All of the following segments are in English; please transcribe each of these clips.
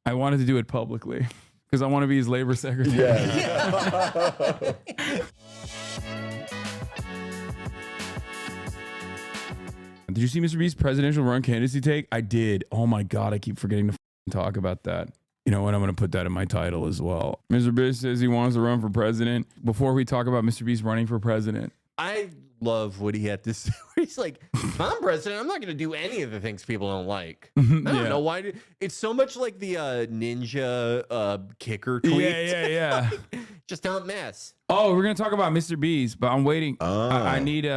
I wanted to do it publicly because I want to be his labor secretary. Yeah. Did you see Mr. Beast's presidential run candidacy take? I did. Oh my God, I keep forgetting to talk about that. You know what? I'm going to put that in my title as well. Mr. Beast says he wants to run for president. Before we talk about Mr. Beast running for president, I love what he had to say. He's like, if I'm president, I'm not going to do any of the things people don't like. I don't know why. It's so much like the ninja kicker tweet. Yeah. Like, just don't mess. Oh, we're going to talk about Mr. Beast, but I'm waiting. I need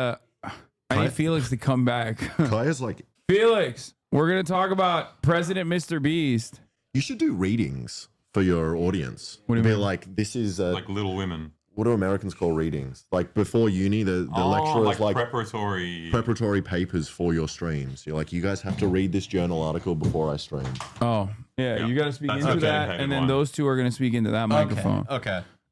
Felix to come back. Kaya's like, Felix, we're going to talk about President Mr. Beast. you should do readings for your audience. What do you mean? Like, this is like Little Women. What do Americans call readings? Like before uni, the lecturers like preparatory papers for your streams. You're like, you guys have to read this journal article before I stream. Oh, yeah. You got to speak into that, and then those two are going to speak into that microphone.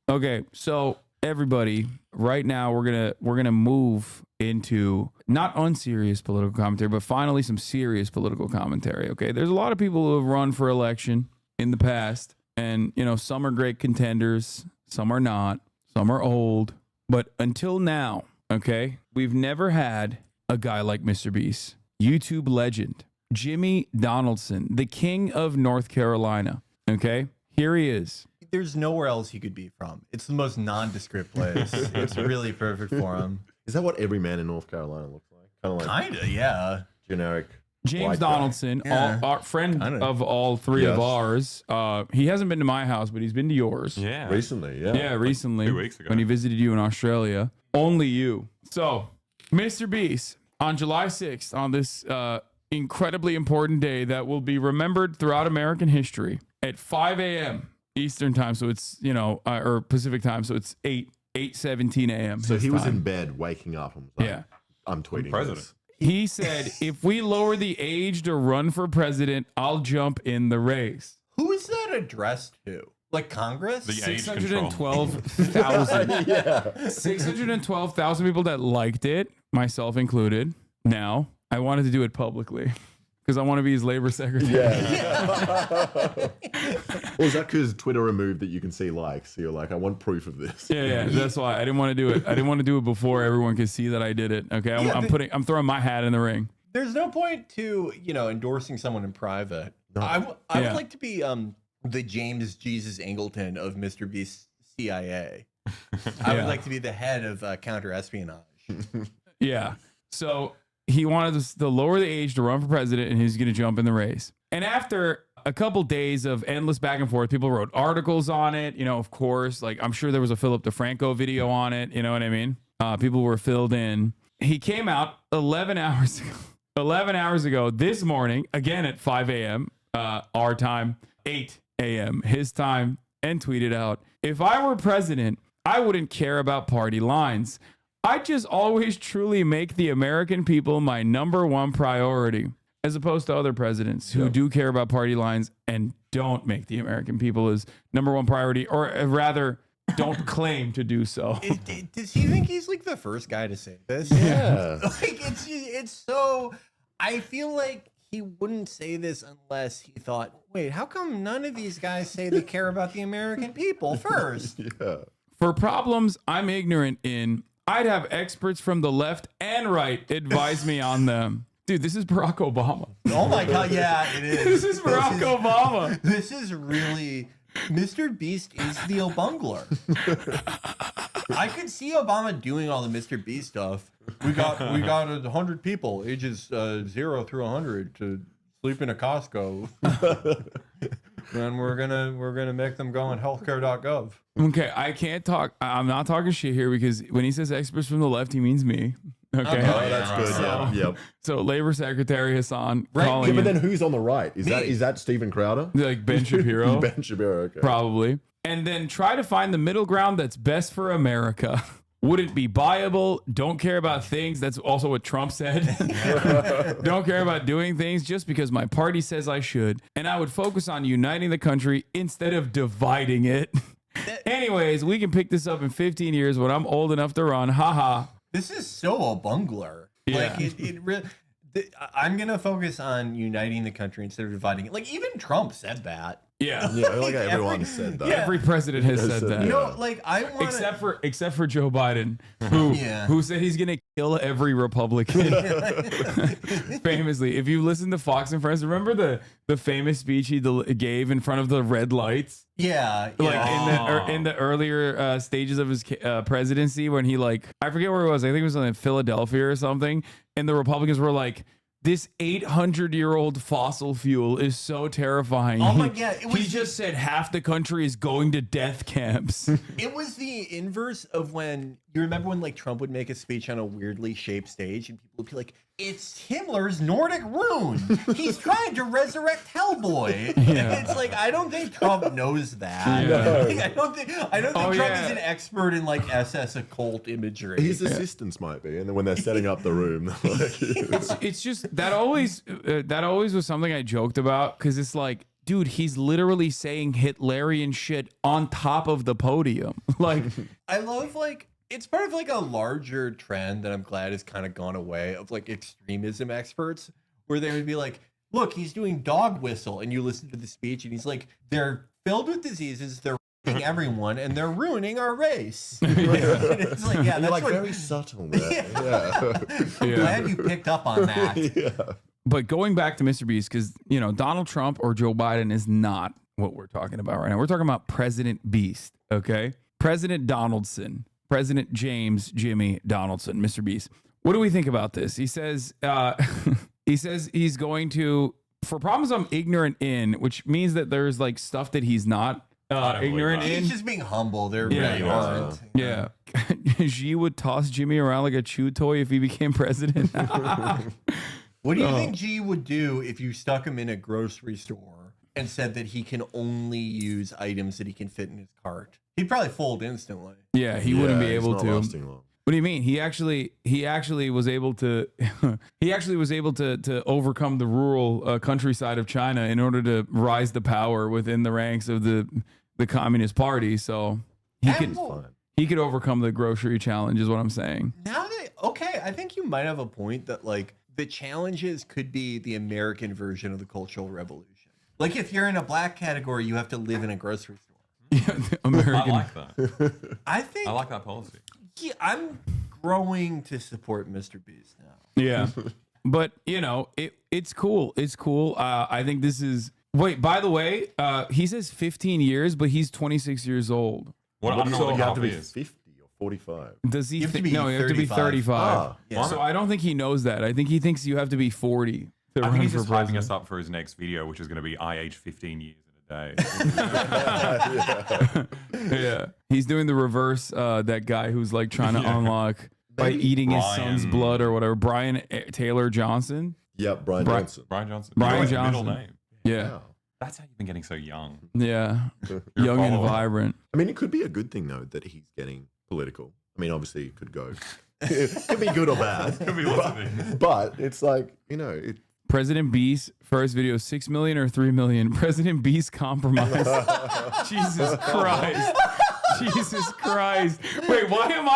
Okay. So everybody, right now we're gonna move into not unserious political commentary, but finally some serious political commentary. Okay, there's a lot of people who have run for election in the past, and you know, some are great contenders, some are not, some are old, but until now, okay, we've never had a guy like Mr. Beast, YouTube legend, Jimmy Donaldson, the king of North Carolina. Okay, here he is. There's nowhere else he could be from. It's the most nondescript place. It's really perfect for him. Is that what every man in North Carolina looks like? Kind of like Kinda, yeah. generic. James Donaldson, our friend of all three of ours. He hasn't been to my house, but he's been to yours. Yeah. Recently, recently. 2 weeks ago. When he visited you in Australia. Only you. So, Mr. Beast, on July 6th, on this incredibly important day that will be remembered throughout American history, at 5 a.m. Eastern time, so it's, you know, or Pacific time, so it's 8:17 a.m. So he was in bed waking up and was like, Yeah. I'm tweeting president. this. He said, if we lower the age to run for president, I'll jump in the race. Who is that addressed to? Like Congress? The age control. 612,000. 612,000 people that liked it, myself included. Now, I wanted to do it publicly because I want to be his labor secretary. Yeah. Well, is that because Twitter removed that you can see likes? So you're like, I want proof of this. Yeah, that's why I didn't want to do it. I didn't want to do it before everyone could see that I did it. Okay, I'm throwing my hat in the ring. There's no point to, endorsing someone in private. No. I would like to be the James Jesus Angleton of Mr. Beast's CIA. I would like to be the head of counter-espionage. Yeah. So he wanted to lower the age to run for president, and he's going to jump in the race. And after a couple days of endless back and forth, people wrote articles on it. You know, of course, like I'm sure there was a Philip DeFranco video on it. You know what I mean? People were filled in. He came out 11 hours ago. 11 hours ago this morning, again at 5 a.m. Our time, 8 a.m. his time, and tweeted out, if I were president, I wouldn't care about party lines. I just always truly make the American people my number one priority, as opposed to other presidents who do care about party lines and don't make the American people his number one priority, or rather don't claim to do so. Does he think he's like the first guy to say this? Yeah. Like it's so, I feel like he wouldn't say this unless he thought, wait, how come none of these guys say they care about the American people first? Yeah. For problems I'm ignorant in, I'd have experts from the left and right advise me on them. Dude, this is Barack Obama. Oh my God, yeah, it is. This is Barack Obama. This is really, Mr. Beast is the Obungler. I could see Obama doing all the Mr. Beast stuff. We got 100 people, ages 0 through 100, to sleep in a Costco. And we're gonna make them go on healthcare.gov. Okay, I can't talk. I'm not talking shit here because when he says experts from the left, he means me. Okay, Oh, that's good. Yep. So Labor Secretary Hasan Right. calling Yeah, but in, then who's on the right? Is that Stephen Crowder? like Ben Shapiro, Ben Shapiro. Okay. probably, and then try to find the middle ground that's best for America. Wouldn't be viable. Don't care about things. That's also what Trump said. Don't care about doing things just because my party says I should. And I would focus on uniting the country instead of dividing it. Anyways, we can pick this up in 15 years when I'm old enough to run. Haha. This is so Obungler. Yeah. Like it really. I'm gonna focus on uniting the country instead of dividing it. Like even Trump said that. Yeah. Yeah, like everyone said that. Every president has said that. No, like I want Except for Joe Biden, who said he's gonna kill every Republican. Famously, if you listen to Fox and Friends, remember the famous speech he gave in front of the red lights, like in the earlier stages of his presidency, when he I forget where it was. I think it was in Philadelphia or something, and the Republicans were like, this 800-year-old fossil fuel is so terrifying. Oh my God. He just said half the country is going to death camps. It was the inverse of when you remember when like Trump would make a speech on a weirdly shaped stage and people would be like, it's Himmler's Nordic rune. He's trying to resurrect Hellboy. Yeah. It's like, I don't think Trump knows that. Yeah. I don't think Trump is an expert in like SS occult imagery. His assistants might be, and then when they're setting up the room, It's just that always was something I joked about, because it's like, dude, he's literally saying Hitlerian shit on top of the podium. Like, I love it's part of like a larger trend that I'm glad has kind of gone away of like extremism experts, where they would be like, look, he's doing dog whistle, and you listen to the speech and he's like, they're filled with diseases, they're ruining everyone, and they're ruining our race. And it's like, yeah, that's like very subtle there. I'm glad you picked up on that. but going back to Mr. Beast, because Donald Trump or Joe Biden is not what we're talking about right now. We're talking about President Beast, okay? President Donaldson. President James Jimmy Donaldson, Mr. Beast. What do we think about this? He says he's going to, for problems I'm ignorant in, which means that there's like stuff that he's not ignorant in. He's just being humble. They're Yeah, really aren't. Yeah. Xi would toss Jimmy around like a chew toy if he became president. What do you think G would do if you stuck him in a grocery store and said that he can only use items that he can fit in his cart? He'd probably fold instantly. Yeah, he wouldn't be able not to. lasting long. What do you mean? He actually was able to to overcome the rural countryside of China in order to rise to power within the ranks of the Communist Party. So he could overcome the grocery challenge, is what I'm saying. I think you might have a point that like the challenges could be the American version of the Cultural Revolution. Like if you're in a black category, you have to live in a grocery store. Yeah, American. I like that. I like that policy. Yeah, I'm growing to support Mr. Beast now. Yeah, but it's cool. It's cool. I think this is. Wait, by the way, he says 15 years, but he's 26 years old. What I don't know what You have half to be is. 50 or 45. Does he? You have to think be no, you have to be 35. Ah, Yeah. So I don't think he knows that. I think he thinks you have to be 40 to I run think he's for just hyping president. us up for his next video, which is going to be I aged 15 years in a day. Yeah, he's doing the reverse. That guy who's like trying to unlock by eating his son's Brian- blood or whatever. Brian Taylor Johnson. Yep, Brian Bri- Johnson. Brian Johnson. Brian You know his Johnson. Middle name. Yeah, Wow. That's how you've been getting so young. yeah, You're young and following. vibrant. I mean, it could be a good thing though that he's getting political. I mean, obviously, it could go. It could be good or bad. Could be lots of things. But it's like President Beast first video 6 million or 3 million. President Beast compromise. Jesus Christ. Jesus Christ. Wait, why am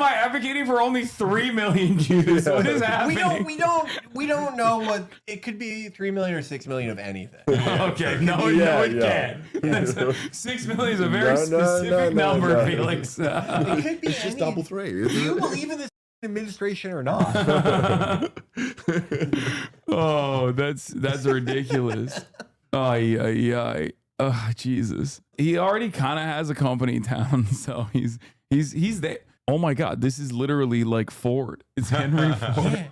I advocating for only 3 million Jews? What is happening? We don't know what it could be. 3 million or 6 million of anything. Okay, no, it can't. That's 6 million is a very No, specific no, number, no. Felix. It could be it's just any- double three. Do you believe in this administration or not? Oh, that's ridiculous. Ay. Oh, Jesus. He already kind of has a company town, so he's there. Oh my God, this is literally like Ford. It's Henry Ford.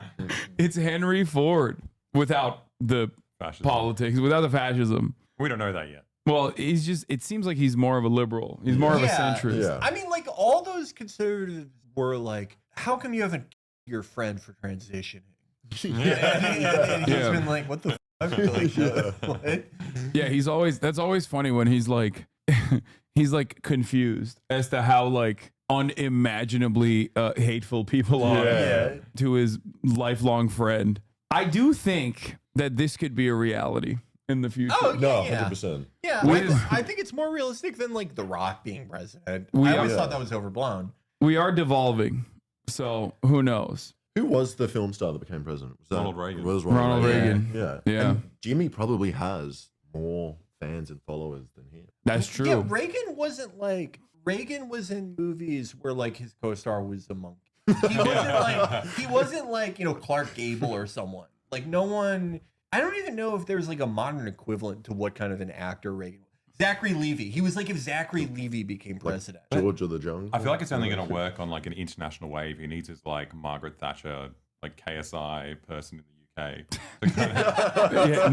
It's Henry Ford without the Fascism. politics, without the fascism. We don't know that yet. Well, it seems like he's more of a liberal. He's more of a centrist. Yeah. I mean, like all those conservatives were like, how come you haven't your friend for transitioning? And he's been like, what the fuck? Like, what? Yeah, that's always funny when he's like confused as to how like unimaginably hateful people are to his lifelong friend. I do think that this could be a reality in the future. Oh, No, yeah. 100%. Yeah, With- I think it's more realistic than like The Rock being president. We I always are- thought that was overblown. We are devolving, so who knows? Who was the film star that became president? Was that Ronald Reagan. It was Ronald Reagan. Yeah. Yeah. And Jimmy probably has more fans and followers than him. That's true. Yeah, Reagan was in movies where like his co-star was a monkey. He wasn't like, you know, Clark Gable or someone. Like no one. I don't even know if there's like a modern equivalent to what kind of an actor Reagan was. Zachary Levi. He was like if Zachary Levi became president. George of the Jungle. I feel like it's only going to work on like an international wave. He needs his like Margaret Thatcher, like KSI person in the UK. To kind of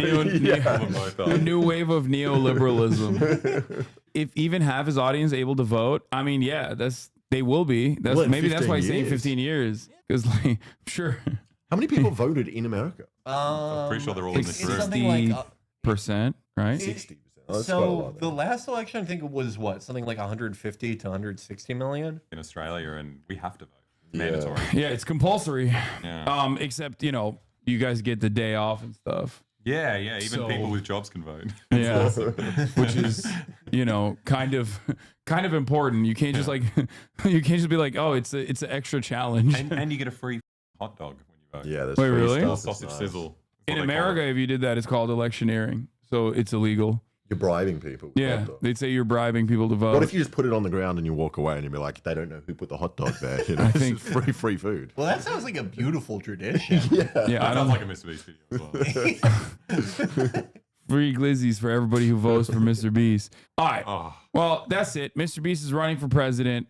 the new wave of neoliberalism. If even half his audience able to vote, I mean, yeah, they will be. Maybe that's why he's saying 15 years. Because like, sure. How many people voted in America? I'm pretty sure they're all in this room. 60%, right? 60%. So the last election, I think it was what, something like 150 to 160 million in Australia, and we have to vote. Yeah. Mandatory. Yeah, it's compulsory. Yeah. Except, you know, you guys get the day off and stuff. Yeah. Even people with jobs can vote. Yeah, which is, you know, kind of important. You can't just like, you can't just be like, oh, it's an extra challenge. And you get a free hot dog when you vote. Yeah, that's Wait, free really? stuff. Sausage It's nice. sizzle. In America, if you did that, it's called electioneering, so it's illegal. You're bribing people. with Yeah, hot dogs. they'd say you're bribing people to vote. What if you just put it on the ground and you walk away and you be like, they don't know who put the hot dog there? You know, I think- it's free food. Well, that sounds like a beautiful tradition. Yeah, That I don't sounds like a Mr. Beast video as well. free glizzies for everybody who votes for Mr. Beast. All right. Oh. Well, that's it. Mr. Beast is running for president.